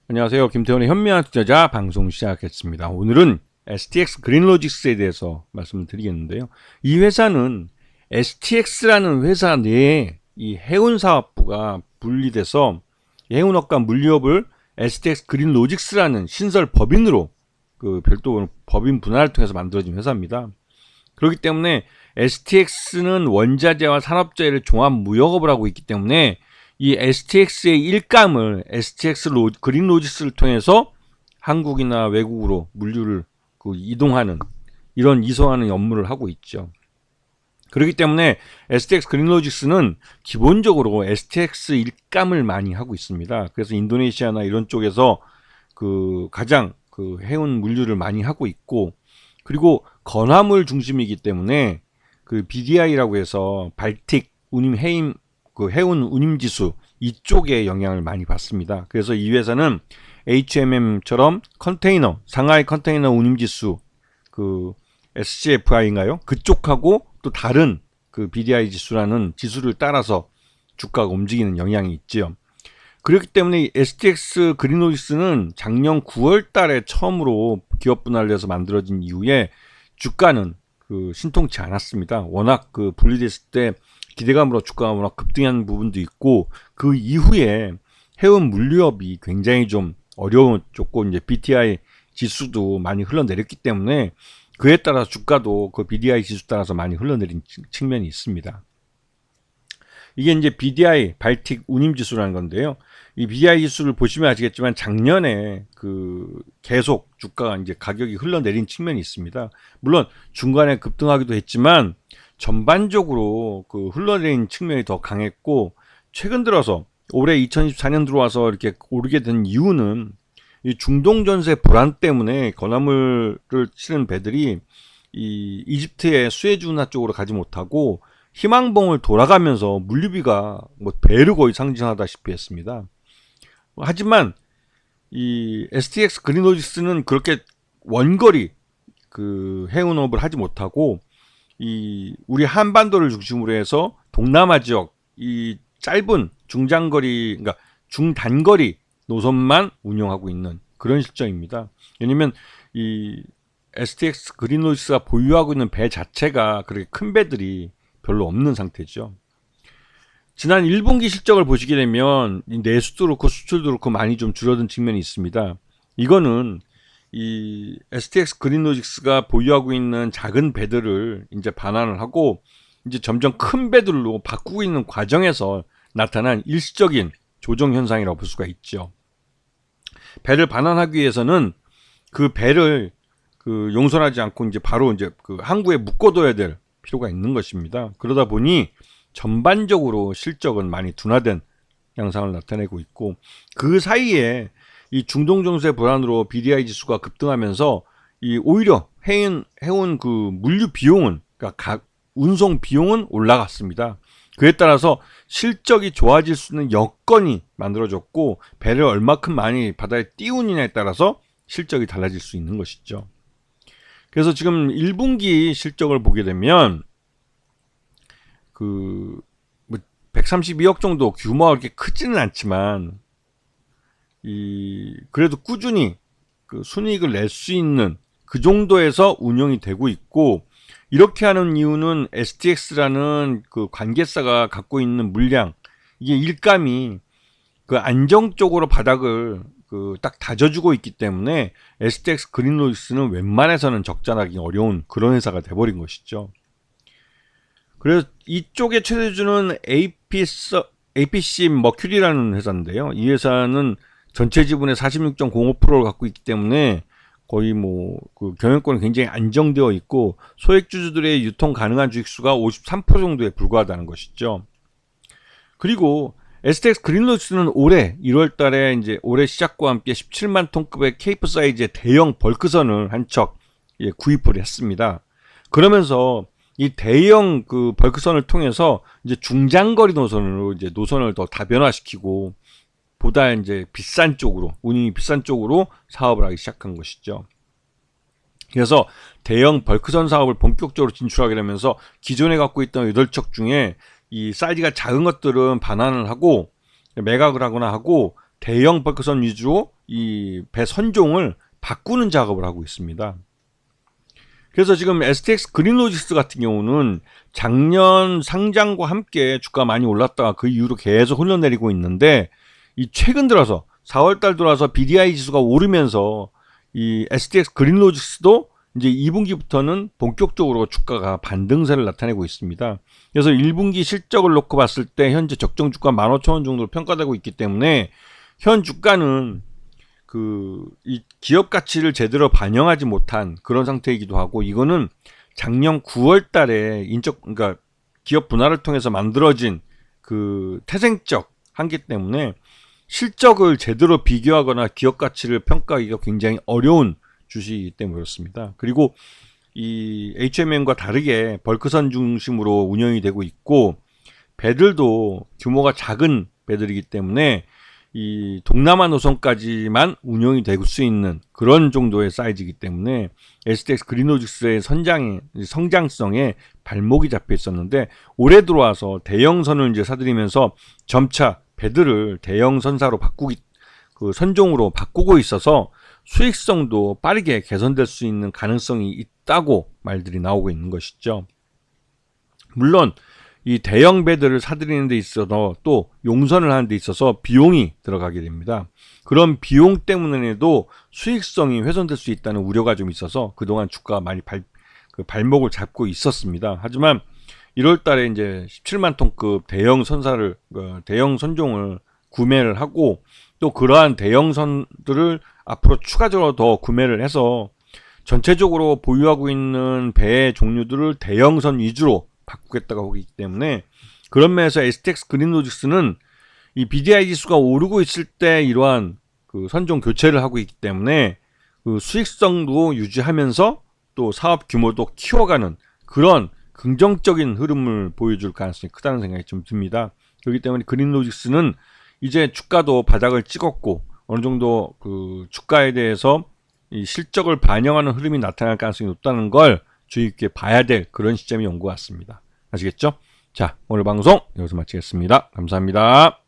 안녕하세요. 김태원의 현명한 투자자 방송 시작했습니다. 오늘은 STX 그린로직스에 대해서 말씀을 드리겠는데요. 이 회사는 STX라는 회사 내에 이 해운사업부가 분리돼서 해운업과 물류업을 STX 그린로직스라는 신설 법인으로 별도 법인 분할을 통해서 만들어진 회사입니다. 그렇기 때문에 STX는 원자재와 산업재해를 종합 무역업을 하고 있기 때문에 이 STX의 일감을 STX 그린로직스를 통해서 한국이나 외국으로 물류를 이동하는 이런 이송하는 업무를 하고 있죠. 그렇기 때문에 STX 그린로직스는 기본적으로 STX 일감을 많이 하고 있습니다. 그래서 인도네시아나 이런 쪽에서 가장 해운 물류를 많이 하고 있고, 그리고 건화물 중심이기 때문에 BDI라고 해서 발틱 운임 해임 해운 운임지수 이쪽에 영향을 많이 받습니다. 그래서 이 회사는 HMM처럼 컨테이너, 상하이 컨테이너 운임지수 SCFI인가요? 그쪽하고 또 다른 BDI 지수라는 지수를 따라서 주가가 움직이는 영향이 있지요. 그렇기 때문에 STX 그린로직스는 작년 9월 달에 처음으로 기업 분할을 해서 만들어진 이후에 주가는 신통치 않았습니다. 워낙 분리됐을 때 기대감으로 주가가 워낙 급등한 부분도 있고, 그 이후에 해운 물류업이 굉장히 좀 어려웠고, 이제 BTI 지수도 많이 흘러내렸기 때문에 그에 따라 주가도 BDI 지수 따라서 많이 흘러내린 측면이 있습니다. 이게 이제 BDI 발틱 운임 지수라는 건데요. 이 BDI 지수를 보시면 아시겠지만 작년에 계속 주가가 이제 가격이 흘러내린 측면이 있습니다. 물론 중간에 급등하기도 했지만 전반적으로 흘러내린 측면이 더 강했고, 최근 들어서 올해 2024년 들어와서 이렇게 오르게 된 이유는 이 중동 전세 불안 때문에 건화물을 실은 배들이 이 이집트의 수에즈 운하 쪽으로 가지 못하고 희망봉을 돌아가면서 물류비가 배를 거의 상징하다시피 했습니다. 하지만 이 STX 그린로직스는 그렇게 원거리 해운업을 하지 못하고 우리 한반도를 중심으로 해서 동남아 지역 이 짧은 중장거리, 그러니까 중단거리 노선만 운영하고 있는 그런 실정입니다. 왜냐면 이 STX 그린로직스가 보유하고 있는 배 자체가 그렇게 큰 배들이 별로 없는 상태죠. 지난 1분기 실적을 보시게 되면 내수도 그렇고 수출도 그렇고 많이 좀 줄어든 측면이 있습니다. 이거는 이 STX 그린로직스가 보유하고 있는 작은 배들을 이제 반환을 하고 이제 점점 큰 배들로 바꾸고 있는 과정에서 나타난 일시적인 조정 현상이라고 볼 수가 있죠. 배를 반환하기 위해서는 그 배를 용선하지 않고 이제 바로 이제 항구에 묶어둬야 될 필요가 있는 것입니다. 그러다 보니 전반적으로 실적은 많이 둔화된 양상을 나타내고 있고, 그 사이에 이 중동 정세 불안으로 BDI 지수가 급등하면서 오히려 해운 물류 비용은, 그러니까 운송 비용은 올라갔습니다. 그에 따라서 실적이 좋아질 수 있는 여건이 만들어졌고, 배를 얼마큼 많이 바다에 띄우느냐에 따라서 실적이 달라질 수 있는 것이죠. 그래서 지금 1분기 실적을 보게 되면 132억 정도 규모가 그렇게 크지는 않지만 그래도 꾸준히 순이익을 낼 수 있는 그 정도에서 운영이 되고 있고, 이렇게 하는 이유는 STX라는 관계사가 갖고 있는 물량, 이게 일감이 안정적으로 바닥을 딱 다져주고 있기 때문에 STX 그린로직스는 웬만해서는 적자나기 어려운 그런 회사가 돼버린 것이죠. 그래서 이쪽의 최대주는 APC 머큐리라는 회사인데요. 이 회사는 전체 지분의 46.05%를 갖고 있기 때문에 거의 경영권이 굉장히 안정되어 있고, 소액주주들의 유통 가능한 주식수가 53% 정도에 불과하다는 것이죠. 그리고 STX 그린로직스는 올해 1월 달에 이제 올해 시작과 함께 17만 톤급의 케이프 사이즈의 대형 벌크선을 한 척 구입을 했습니다. 그러면서 이 대형 벌크선을 통해서 이제 중장거리 노선으로 이제 노선을 더 다변화시키고 보다 이제 비싼 쪽으로, 운임이 비싼 쪽으로 사업을 하기 시작한 것이죠. 그래서 대형 벌크선 사업을 본격적으로 진출하게 되면서 기존에 갖고 있던 8척 중에 이 사이즈가 작은 것들은 반환을 하고 매각을 하거나 하고, 대형 벌크선 위주로 이 배 선종을 바꾸는 작업을 하고 있습니다. 그래서 지금 STX 그린로지스 같은 경우는 작년 상장과 함께 주가 많이 올랐다가 그 이후로 계속 흘러내리고 있는데, 이 최근 들어서 4월달 들어와서 BDI 지수가 오르면서 이 STX 그린로지스도 이제 2분기부터는 본격적으로 주가가 반등세를 나타내고 있습니다. 그래서 1분기 실적을 놓고 봤을 때 현재 적정 주가 15,000원 정도로 평가되고 있기 때문에 현 주가는 이 기업 가치를 제대로 반영하지 못한 그런 상태이기도 하고, 이거는 작년 9월 달에 그러니까 기업 분할을 통해서 만들어진 그 태생적 한계 때문에 실적을 제대로 비교하거나 기업 가치를 평가하기가 굉장히 어려운 주식이기 때문에 그렇습니다. 그리고 이 HMM과 다르게 벌크선 중심으로 운영이 되고 있고, 배들도 규모가 작은 배들이기 때문에 이 동남아 노선까지만 운영이 될 수 있는 그런 정도의 사이즈이기 때문에 STX 그린로지스의 성장성에 발목이 잡혀 있었는데, 올해 들어와서 대형선을 이제 사들이면서 점차 배들을 대형선사로 선종으로 바꾸고 있어서 수익성도 빠르게 개선될 수 있는 가능성이 있다고 말들이 나오고 있는 것이죠. 물론 이 대형 배들을 사들이는 데 있어서 또 용선을 하는 데 있어서 비용이 들어가게 됩니다. 그런 비용 때문에도 수익성이 훼손될 수 있다는 우려가 좀 있어서 그동안 주가가 많이 발목을 잡고 있었습니다. 하지만 1월 달에 이제 17만 톤급 대형 선종을 구매를 하고, 또 그러한 대형선들을 앞으로 추가적으로 더 구매를 해서 전체적으로 보유하고 있는 배 종류들을 대형선 위주로 바꾸겠다고 하고 있기 때문에, 그런 면에서 STX 그린로지스는 이 BDI 지수가 오르고 있을 때 이러한 그 선종 교체를 하고 있기 때문에 그 수익성도 유지하면서 또 사업 규모도 키워가는 그런 긍정적인 흐름을 보여줄 가능성이 크다는 생각이 좀 듭니다. 그렇기 때문에 그린로지스는 이제 주가도 바닥을 찍었고 어느 정도 그 주가에 대해서 이 실적을 반영하는 흐름이 나타날 가능성이 높다는 걸 주의 깊게 봐야 될 그런 시점이 온 것 같습니다. 아시겠죠? 자, 오늘 방송 여기서 마치겠습니다. 감사합니다.